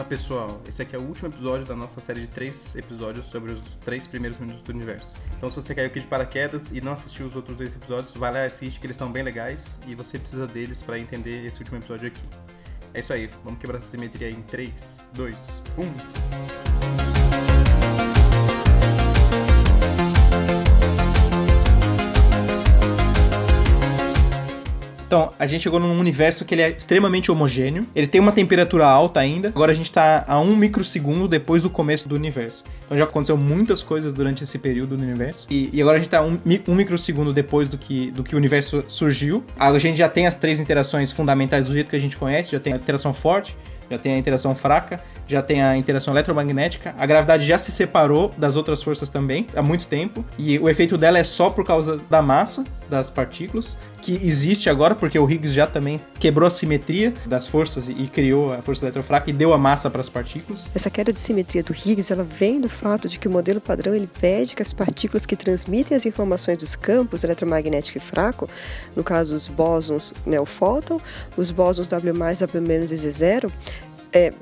pessoal, esse aqui é o último episódio da nossa série de 3 episódios sobre os 3 primeiros minutos do universo. Então se você caiu aqui de paraquedas e não assistiu os outros 2 episódios, vai lá e assiste, que eles estão bem legais e você precisa deles para entender esse último episódio aqui. É isso aí, vamos quebrar essa simetria aí em 3, 2, 1... Então, a gente chegou num universo que ele é extremamente homogêneo. Ele tem uma temperatura alta ainda. Agora a gente tá a 1 microsegundo depois do começo do universo. Então já aconteceu muitas coisas durante esse período do universo. E agora a gente tá um microsegundo depois do que o universo surgiu. A gente já tem as 3 interações fundamentais do jeito que a gente conhece. Já tem a interação forte, já tem a interação fraca, já tem a interação eletromagnética. A gravidade já se separou das outras forças também, há muito tempo. E o efeito dela é só por causa da massa das partículas, que existe agora, porque o Higgs já também quebrou a simetria das forças e criou a força eletrofraca e deu a massa para as partículas. Essa queda de simetria do Higgs, ela vem do fato de que o modelo padrão ele pede que as partículas que transmitem as informações dos campos eletromagnético e fraco, no caso os bósons, o fóton, os bósons W+, W- e Z0,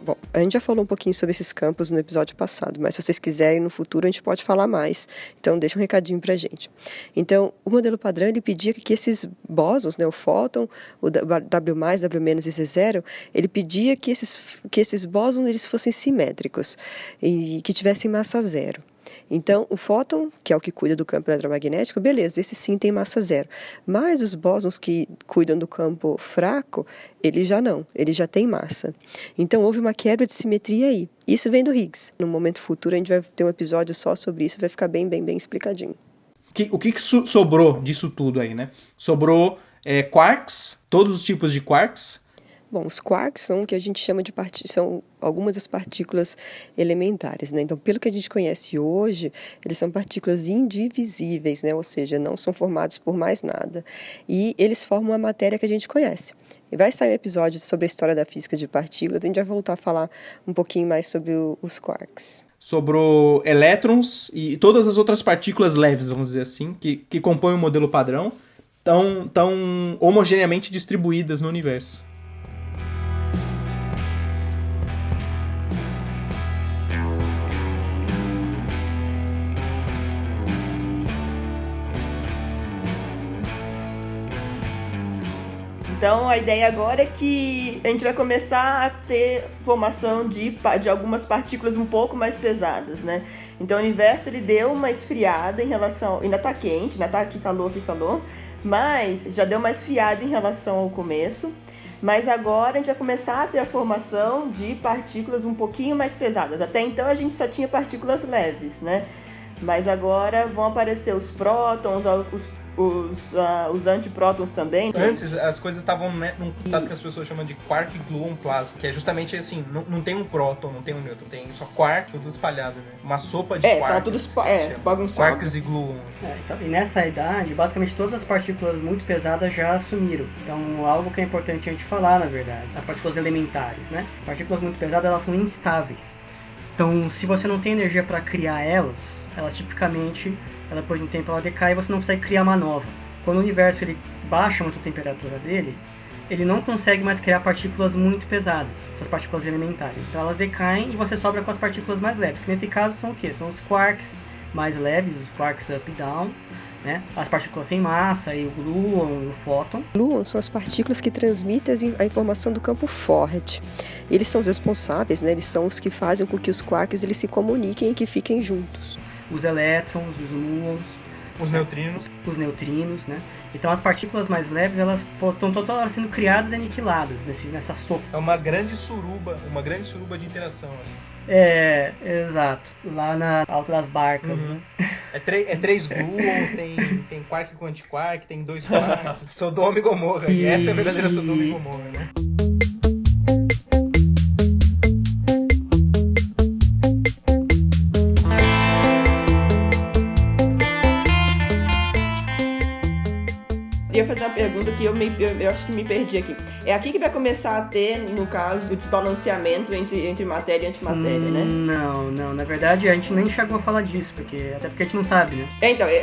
bom, a gente já falou um pouquinho sobre esses campos no episódio passado, mas se vocês quiserem, no futuro a gente pode falar mais. Então, deixa um recadinho pra gente. Então, o modelo padrão, ele pedia que esses bósons, o fóton, o W+, W- e Z0, ele pedia que esses bósons eles fossem simétricos e que tivessem massa zero. Então, o fóton, que é o que cuida do campo eletromagnético, beleza, esse sim tem massa zero. Mas os bósons que cuidam do campo fraco, ele já não, ele já tem massa. Então, houve uma quebra de simetria aí. Isso vem do Higgs. No momento futuro, a gente vai ter um episódio só sobre isso, vai ficar bem explicadinho. O que sobrou disso tudo aí, né? Sobrou quarks, todos os tipos de quarks. Bom, os quarks são o que a gente chama de são algumas das partículas elementares, né? Então, pelo que a gente conhece hoje, eles são partículas indivisíveis, né? Ou seja, não são formados por mais nada. E eles formam a matéria que a gente conhece. E vai sair um episódio sobre a história da física de partículas, a gente vai voltar a falar um pouquinho mais sobre os quarks. Sobrou elétrons e todas as outras partículas leves, vamos dizer assim, que compõem o modelo padrão, tão homogeneamente distribuídas no universo. Então, a ideia agora é que a gente vai começar a ter formação de algumas partículas um pouco mais pesadas, né? Então, o universo ele deu uma esfriada em relação... Ainda está quente, ainda está aqui calor, mas já deu uma esfriada em relação ao começo. Mas agora a gente vai começar a ter a formação de partículas um pouquinho mais pesadas. Até então, a gente só tinha partículas leves, né? Mas agora vão aparecer os prótons, os antiprótons também. Antes, as coisas estavam num estado que as pessoas chamam de quark-gluon plasma, que é justamente assim, não tem um próton, não tem um nêutron, tem só quark, tudo espalhado, né? Uma sopa de quarks. Tá tudo bagunçado. Quarks e gluon. Então, e nessa idade, basicamente todas as partículas muito pesadas já sumiram. Então, algo que é importante a gente falar, na verdade, as partículas elementares, né? Partículas muito pesadas, elas são instáveis. Então, se você não tem energia para criar elas tipicamente, depois de um tempo ela decai e você não consegue criar uma nova. Quando o universo ele baixa muito a temperatura dele, ele não consegue mais criar partículas muito pesadas, essas partículas elementares. Então elas decaem e você sobra com as partículas mais leves, que nesse caso são o quê? São os quarks mais leves, os quarks up e down, né? As partículas sem massa, e o gluon e o fóton. Gluons são as partículas que transmitem a informação do campo forte. Eles são os responsáveis, né? Eles são os que fazem com que os quarks eles se comuniquem e que fiquem juntos. Os elétrons, os muons, os neutrinos, né? Então as partículas mais leves, elas estão todas sendo criadas e aniquiladas nessa sopa. É uma grande suruba de interação ali. Exato. Lá na alta das barcas, né? É 3 gluons, tem quark com antiquark, tem 2 quarks. Sodoma e Gomorra. E essa é a verdadeira Sodoma e Gomorra, né? Eu ia fazer uma pergunta que eu acho que me perdi aqui. É aqui que vai começar a ter, no caso, o desbalanceamento entre matéria e antimatéria, né? Não. Na verdade, a gente nem chegou a falar disso, até porque a gente não sabe, né?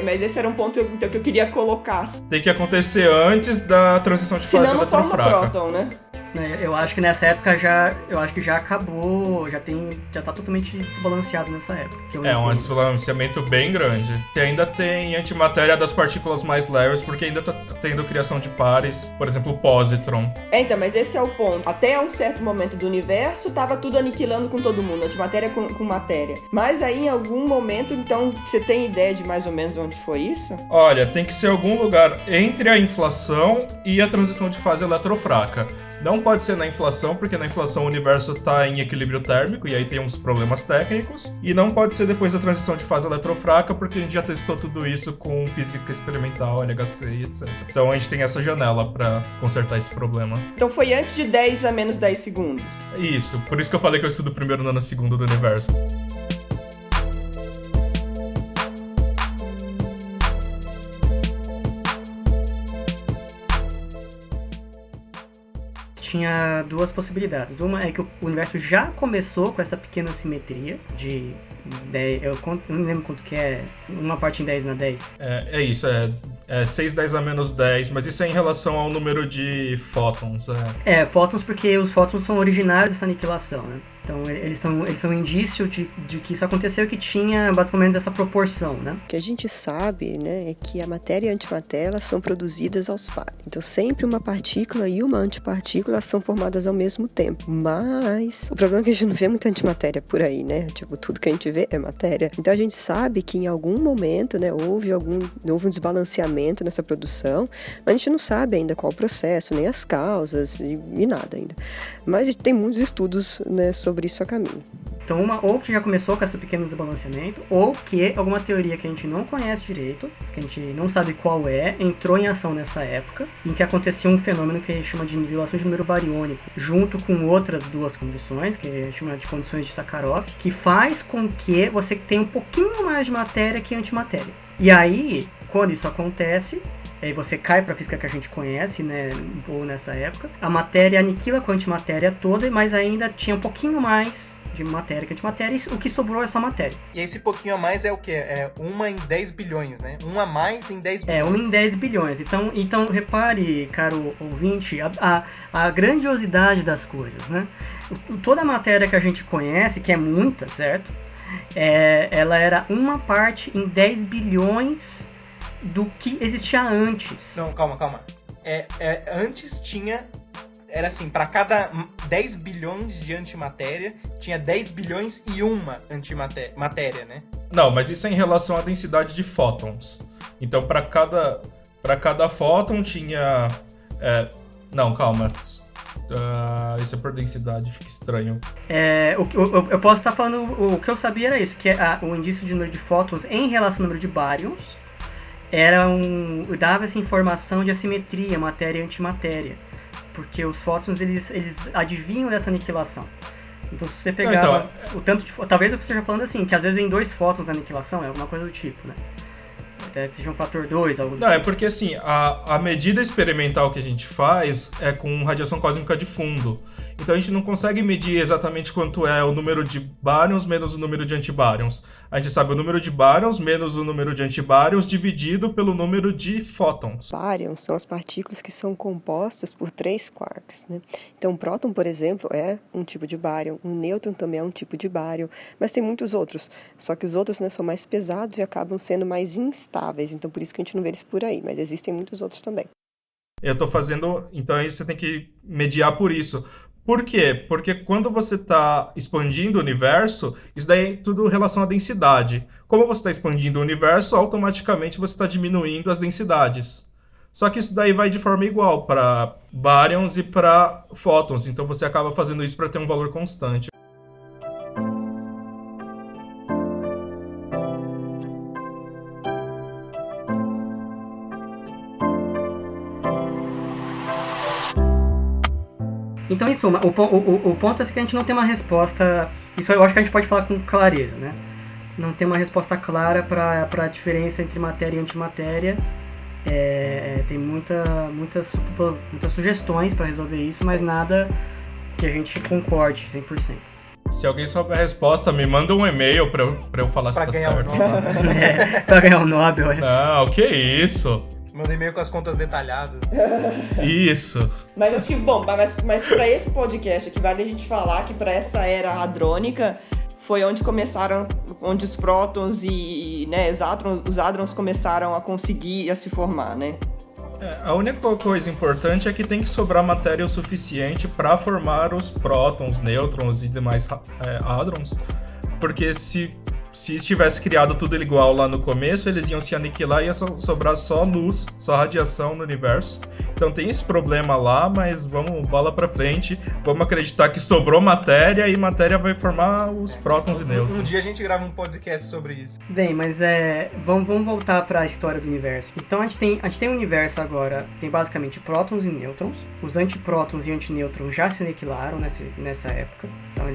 Mas esse era um ponto que eu queria colocar. Tem que acontecer antes da transição de fase eletrofraca. Senão não forma próton, né? Eu acho que nessa época já acabou, já tá totalmente desbalanceado nessa época. Um desbalanceamento bem grande. E ainda tem antimatéria das partículas mais leves, porque ainda tá tendo criação de pares, por exemplo, o positron. Então, mas esse é o ponto. Até um certo momento do universo, tava tudo aniquilando com todo mundo, antimatéria com matéria. Mas aí, em algum momento, então, você tem ideia de mais ou menos onde foi isso? Olha, tem que ser algum lugar entre a inflação e a transição de fase eletrofraca. Não pode ser na inflação, porque na inflação o universo está em equilíbrio térmico e aí tem uns problemas técnicos. E não pode ser depois da transição de fase eletrofraca, porque a gente já testou tudo isso com física experimental, LHC e etc. Então a gente tem essa janela para consertar esse problema. Então foi antes de 10 a menos 10 segundos. Isso, por isso que eu falei que eu estudo primeiro nanosegundo do universo. Tinha duas possibilidades. Uma é que o universo já começou com essa pequena simetria de 10, eu não lembro quanto que é, uma parte em 10 na 10. É isso, é 6 10 a menos 10, mas isso é em relação ao número de fótons. Fótons porque os fótons são originários dessa aniquilação, né? Então eles são indício de que isso aconteceu, que tinha basicamente essa proporção, né? O que a gente sabe, né, é que a matéria e a antimatéria são produzidas aos pares. Então sempre uma partícula e uma antipartícula são formadas ao mesmo tempo. Mas o problema é que a gente não vê muita antimatéria por aí, né? Tipo, tudo que a gente vê é matéria. Então a gente sabe que em algum momento, né, houve um desbalanceamento nessa produção, mas a gente não sabe ainda qual o processo, nem as causas e nada ainda. Mas tem muitos estudos, né, sobre isso a caminho. Então, ou que já começou com esse pequeno desbalanceamento, ou que alguma teoria que a gente não conhece direito, que a gente não sabe qual entrou em ação nessa época, em que acontecia um fenômeno que a gente chama de nivelação de número bariônico, junto com outras duas condições, que a gente chama de condições de Sakharov, que faz com que você tenha um pouquinho mais de matéria que antimatéria. E aí, quando isso acontece, aí você cai para a física que a gente conhece, né, ou nessa época, a matéria aniquila com a antimatéria toda, mas ainda tinha um pouquinho mais de matéria que antimatéria, e o que sobrou é só matéria. E esse pouquinho a mais é o quê? É 1 em 10 bilhões, né? 1 a mais em 10 bilhões. 1 em 10 bilhões. Então repare, caro ouvinte, a grandiosidade das coisas, né? Toda a matéria que a gente conhece, que é muita, certo? Ela era uma parte em 10 bilhões do que existia antes. Não, calma. Antes tinha... Era assim, para cada 10 bilhões de antimatéria, tinha 10 bilhões e uma antimatéria, né? Não, mas isso é em relação à densidade de fótons. Então, para cada fóton tinha... Não, calma. Isso é por densidade, fica estranho. Eu posso estar falando... O que eu sabia era isso, que o indício de número de fótons em relação ao número de baryons dava essa informação de assimetria, matéria e antimatéria. Porque os fótons, eles adivinham dessa aniquilação. Então, se você pegar o tanto de... Talvez eu esteja falando assim, que às vezes em 2 fótons a aniquilação é alguma coisa do tipo, né? Até que seja um fator 2, algo do tipo. É porque assim, a medida experimental que a gente faz é com radiação cósmica de fundo. Então a gente não consegue medir exatamente quanto é o número de baryons menos o número de antibáryons. A gente sabe o número de baryons menos o número de antibáryons dividido pelo número de fótons. Baryons são as partículas que são compostas por 3 quarks, né? Então um próton, por exemplo, é um tipo de báryon, um nêutron também é um tipo de báryon, mas tem muitos outros. Só que os outros, né, são mais pesados e acabam sendo mais instáveis, então por isso que a gente não vê eles por aí, mas existem muitos outros também. Eu estou fazendo... Então aí você tem que mediar por isso. Por quê? Porque quando você está expandindo o universo, isso daí é tudo em relação à densidade. Como você está expandindo o universo, automaticamente você está diminuindo as densidades. Só que isso daí vai de forma igual para baryons e para fótons. Então você acaba fazendo isso para ter um valor constante. Então, em suma, o ponto é que a gente não tem uma resposta... Isso eu acho que a gente pode falar com clareza, né? Não tem uma resposta clara para a diferença entre matéria e antimatéria. Tem muitas sugestões para resolver isso, mas nada que a gente concorde 100%. Se alguém souber a resposta, me manda um e-mail para eu falar se tá certo. Para ganhar o Nobel. Não, que isso? Manda e-mail com as contas detalhadas. Isso. Mas acho que, bom, mas para esse podcast aqui vale a gente falar que para essa era hadrônica foi onde começaram, onde os prótons e, né, os hadrons começaram a conseguir a se formar, né? A única coisa importante é que tem que sobrar matéria o suficiente para formar os prótons, nêutrons e demais hadrons, porque se tivesse criado tudo igual lá no começo, eles iam se aniquilar e ia sobrar só luz, só radiação no universo. Então tem esse problema lá, mas vamos bola pra frente, vamos acreditar que sobrou matéria e matéria vai formar os prótons e nêutrons. Um dia a gente grava um podcast sobre isso. Bem, mas vamos voltar para a história do universo. Então a gente tem um universo agora, tem basicamente prótons e nêutrons. Os antiprótons e antinêutrons já se aniquilaram nessa época. Então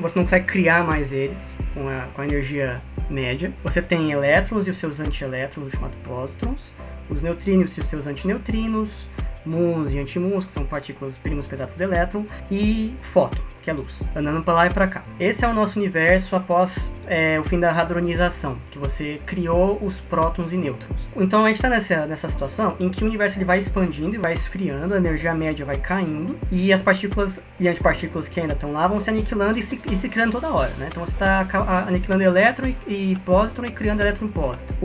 você não consegue criar mais eles com a energia média. Você tem elétrons e os seus antielétrons, chamados pósitrons. Os neutrinos e os seus antineutrinos, muons e antimuons, que são partículas primos pesados do elétron, e fóton, que é luz, andando para lá e para cá. Esse é o nosso universo após o fim da hadronização, que você criou os prótons e nêutrons. Então a gente está nessa situação em que o universo ele vai expandindo e vai esfriando, a energia média vai caindo, e as partículas e antipartículas que ainda estão lá vão se aniquilando e se criando toda hora, né? Então você está aniquilando elétron e pósitron e criando elétron e pósitron.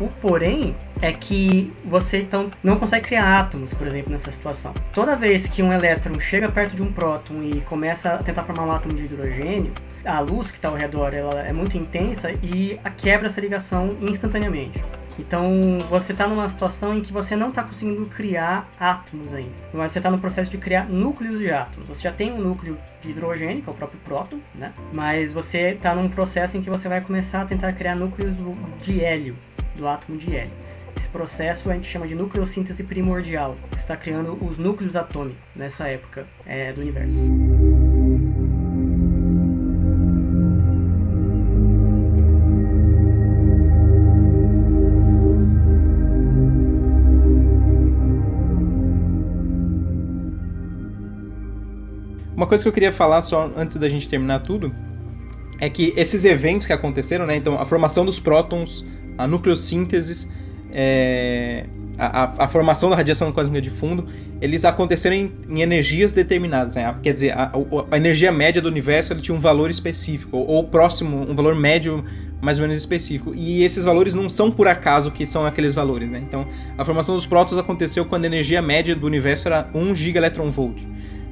O porém é que você então não consegue criar átomos, por exemplo, nessa situação. Toda vez que um elétron chega perto de um próton e começa a tentar formar um átomo de hidrogênio, a luz que está ao redor ela é muito intensa e quebra essa ligação instantaneamente. Então você está numa situação em que você não está conseguindo criar átomos ainda, mas você está no processo de criar núcleos de átomos. Você já tem um núcleo de hidrogênio, que é o próprio próton, né? Mas você está num processo em que você vai começar a tentar criar núcleos de hélio, do átomo de hélio. Esse processo a gente chama de nucleossíntese primordial. Você está criando os núcleos atômicos nessa época do universo. Uma coisa que eu queria falar só antes da gente terminar tudo é que esses eventos que aconteceram, né? Então a formação dos prótons, a nucleossíntese, a formação da radiação cósmica de fundo, eles aconteceram em energias determinadas, né? Quer dizer, a energia média do universo ele tinha um valor específico, ou próximo, um valor médio mais ou menos específico. E esses valores não são por acaso que são aqueles valores, né? Então, a formação dos prótons aconteceu quando a energia média do universo era 1 gigaelectronvolt.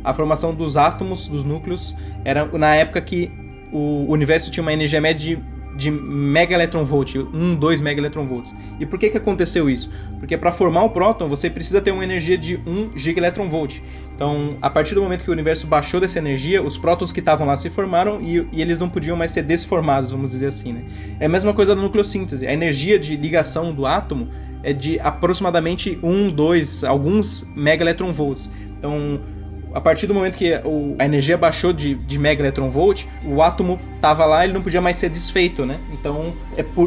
A formação dos átomos, dos núcleos, era na época que o universo tinha uma energia média de megaelectronvolt, 2 megaelectronvolts. E por que aconteceu isso? Porque para formar o próton, você precisa ter uma energia de 1 gigaelectronvolt. Então, a partir do momento que o universo baixou dessa energia, os prótons que estavam lá se formaram e eles não podiam mais ser desformados, vamos dizer assim, né? É a mesma coisa da nucleossíntese. A energia de ligação do átomo é de aproximadamente 1, 2, alguns megaelectronvolts. Então, a partir do momento que a energia baixou de megaelectronvolt, o átomo estava lá e ele não podia mais ser desfeito, né? Então,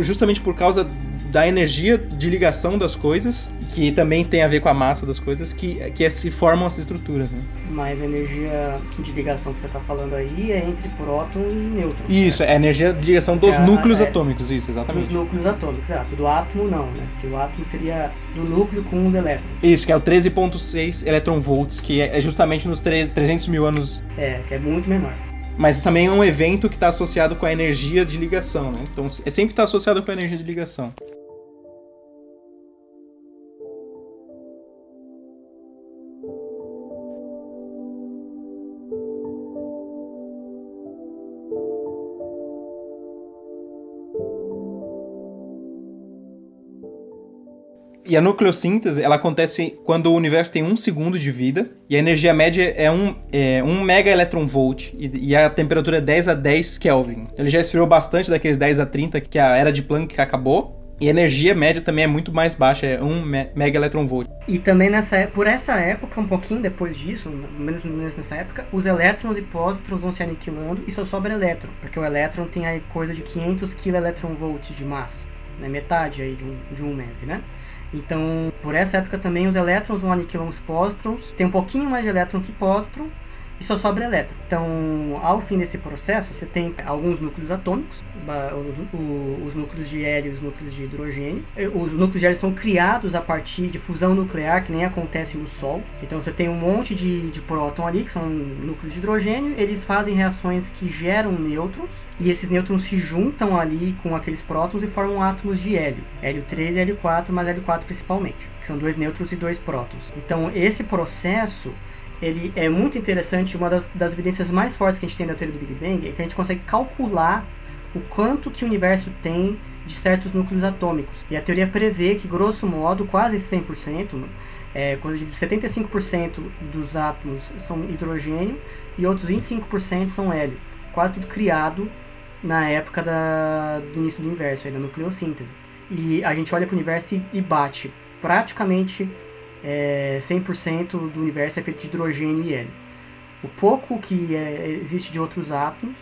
justamente por causa da energia de ligação das coisas, que também tem a ver com a massa das coisas, que se formam as estruturas, né? Mas a energia de ligação que você está falando aí é entre próton e nêutron. Isso, é a energia de ligação dos núcleos atômicos, isso, exatamente. Dos núcleos atômicos, exato. Do átomo não, né? Porque o átomo seria do núcleo com os elétrons. Isso, que é o 13,6 eletronvolts, que é justamente nos 300 mil anos... que é muito menor. Mas também é um evento que está associado com a energia de ligação, né? Então, sempre está associado com a energia de ligação. E a nucleossíntese, ela acontece quando o universo tem 1 segundo de vida e a energia média é 1 megaelectronvolt e a temperatura é 10 a 10 Kelvin. Ele já esfriou bastante daqueles 10 a 30 que a era de Planck acabou. E a energia média também é muito mais baixa, é 1 megaelectronvolt. E também por essa época, um pouquinho depois disso, menos nessa época, os elétrons e pósitrons vão se aniquilando e só sobra elétron, porque o elétron tem aí coisa de 500 kelectronvolts de massa, né? Metade aí de um MeV, né? Então, por essa época também os elétrons vão aniquilar os pósitrons, tem um pouquinho mais de elétron que pósitron, e só sobra elétron. Então, ao fim desse processo, você tem alguns núcleos atômicos, os núcleos de hélio e os núcleos de hidrogênio. Os núcleos de hélio são criados a partir de fusão nuclear, que nem acontece no Sol. Então, você tem um monte de próton ali, que são núcleos de hidrogênio, eles fazem reações que geram nêutrons, e esses nêutrons se juntam ali com aqueles prótons e formam átomos de hélio. Hélio 3 e hélio 4, mas hélio 4 principalmente, que são 2 nêutrons e 2 prótons. Então, esse processo ele é muito interessante. Uma das evidências mais fortes que a gente tem da teoria do Big Bang é que a gente consegue calcular o quanto que o universo tem de certos núcleos atômicos. E a teoria prevê que, grosso modo, quase 100%, coisa de 75% dos átomos são hidrogênio e outros 25% são hélio. Quase tudo criado na época do início do universo, da nucleossíntese. E a gente olha para o universo e bate. Praticamente 100% do universo é feito de hidrogênio e hélio. O pouco que existe de outros átomos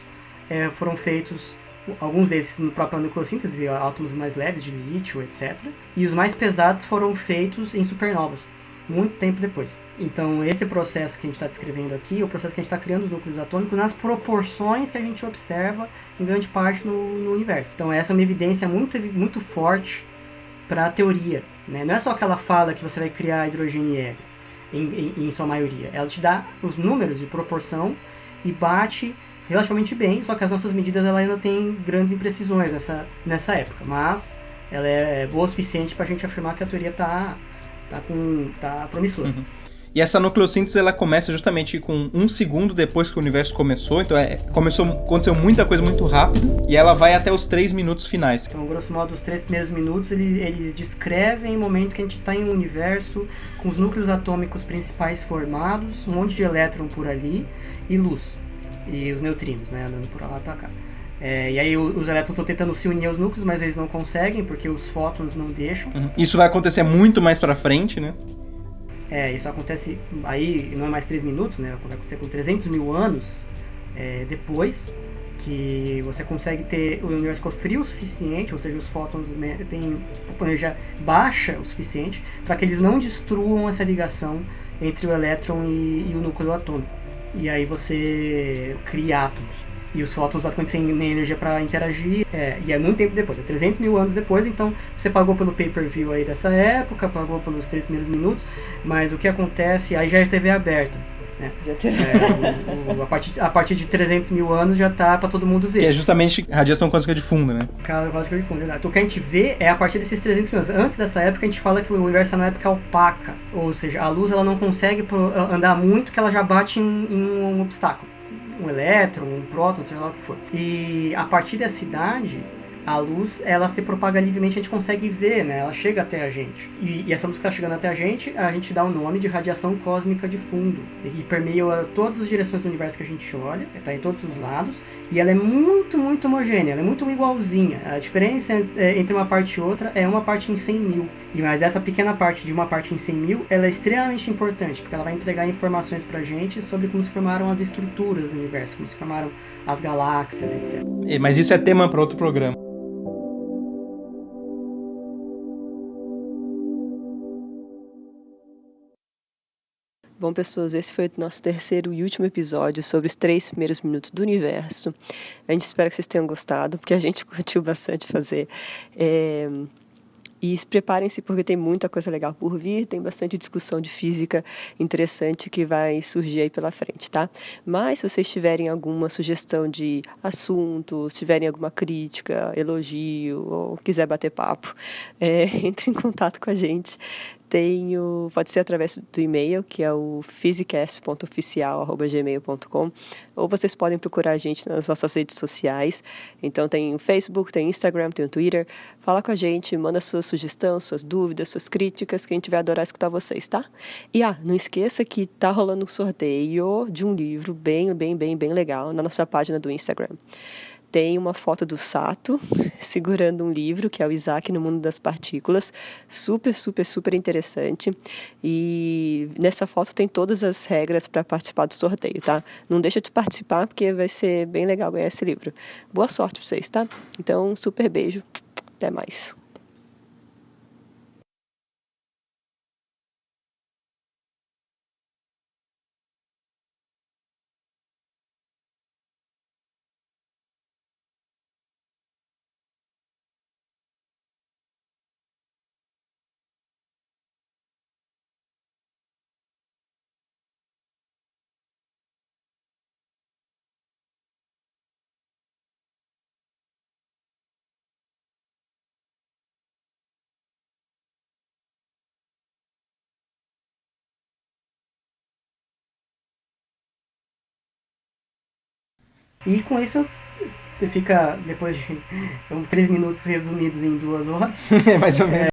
foram feitos, alguns desses no próprio nucleossíntese, átomos mais leves, de lítio, etc. E os mais pesados foram feitos em supernovas, muito tempo depois. Então, esse processo que a gente está descrevendo aqui é o processo que a gente está criando os núcleos atômicos nas proporções que a gente observa em grande parte no universo. Então, essa é uma evidência muito, muito forte para a teoria, né? Não é só que ela fala que você vai criar hidrogênio e hélio em sua maioria. Ela te dá os números de proporção e bate relativamente bem, só que as nossas medidas ela ainda tem grandes imprecisões nessa época, mas ela é boa o suficiente para a gente afirmar que a teoria tá promissora. Uhum. E essa nucleossíntese ela começa justamente com 1 segundo depois que o universo começou, então aconteceu muita coisa muito rápido, e ela vai até os 3 minutos finais. Então, grosso modo, os 3 primeiros minutos eles descrevem o momento que a gente está em um universo com os núcleos atômicos principais formados, um monte de elétron por ali e luz, e os neutrinos, né, andando por lá para cá. E aí os elétrons estão tentando se unir aos núcleos, mas eles não conseguem porque os fótons não deixam. Uhum. Isso vai acontecer muito mais para frente, né? Isso acontece, aí não é mais 3 minutos, né? Vai acontecer com 300 mil anos depois, que você consegue ter o universo ficou frio o suficiente, ou seja, os fótons têm energia baixa o suficiente para que eles não destruam essa ligação entre o elétron e o núcleo atômico. E aí você cria átomos. E os fótons basicamente sem nem energia para interagir, e é muito tempo depois, 300 mil anos depois. Então você pagou pelo pay-per-view aí dessa época, pagou pelos 3 primeiros minutos, mas o que acontece, aí já é TV aberta, né? A partir de 300 mil anos já tá para todo mundo ver. Que é justamente radiação cósmica de fundo, né? Cósmica de fundo, exato. Então o que a gente vê é a partir desses 300 mil anos. Antes dessa época a gente fala que o universo é na época opaca, ou seja, a luz ela não consegue andar muito, que ela já bate em um obstáculo. Um elétron, um próton, seja lá o que for. E a partir dessa idade, a luz ela se propaga livremente, a gente consegue ver, né? Ela chega até a gente. E essa luz que está chegando até a gente dá o nome de radiação cósmica de fundo. E permeia todas as direções do universo que a gente olha, está em todos os lados. E ela é muito, muito homogênea, ela é muito igualzinha. A diferença entre uma parte e outra é uma parte em 100 mil. Mas essa pequena parte de uma parte em 100 mil, ela é extremamente importante, porque ela vai entregar informações pra gente sobre como se formaram as estruturas do universo, como se formaram as galáxias, etc. Mas isso é tema para outro programa. Bom, pessoas, esse foi o nosso terceiro e último episódio sobre os 3 primeiros minutos do universo. A gente espera que vocês tenham gostado, porque a gente curtiu bastante fazer. E preparem-se porque tem muita coisa legal por vir, tem bastante discussão de física interessante que vai surgir aí pela frente, tá? Mas se vocês tiverem alguma sugestão de assunto, se tiverem alguma crítica, elogio ou quiser bater papo, entre em contato com a gente. Pode ser através do e-mail, que é o physicast.oficial@gmail.com, ou vocês podem procurar a gente nas nossas redes sociais. Então tem o Facebook, tem o Instagram, tem o Twitter. Fala com a gente, manda suas sugestões, suas dúvidas, suas críticas, que a gente vai adorar escutar vocês, tá? E não esqueça que tá rolando um sorteio de um livro bem, bem, bem, bem legal na nossa página do Instagram. Tem uma foto do Sato segurando um livro, que é o Isaac no Mundo das Partículas. Super, super, super interessante. E nessa foto tem todas as regras para participar do sorteio, tá? Não deixa de participar, porque vai ser bem legal ganhar esse livro. Boa sorte para vocês, tá? Então, super beijo. Até mais. E com isso fica, depois de 3 minutos resumidos em 2 horas, Mais ou menos.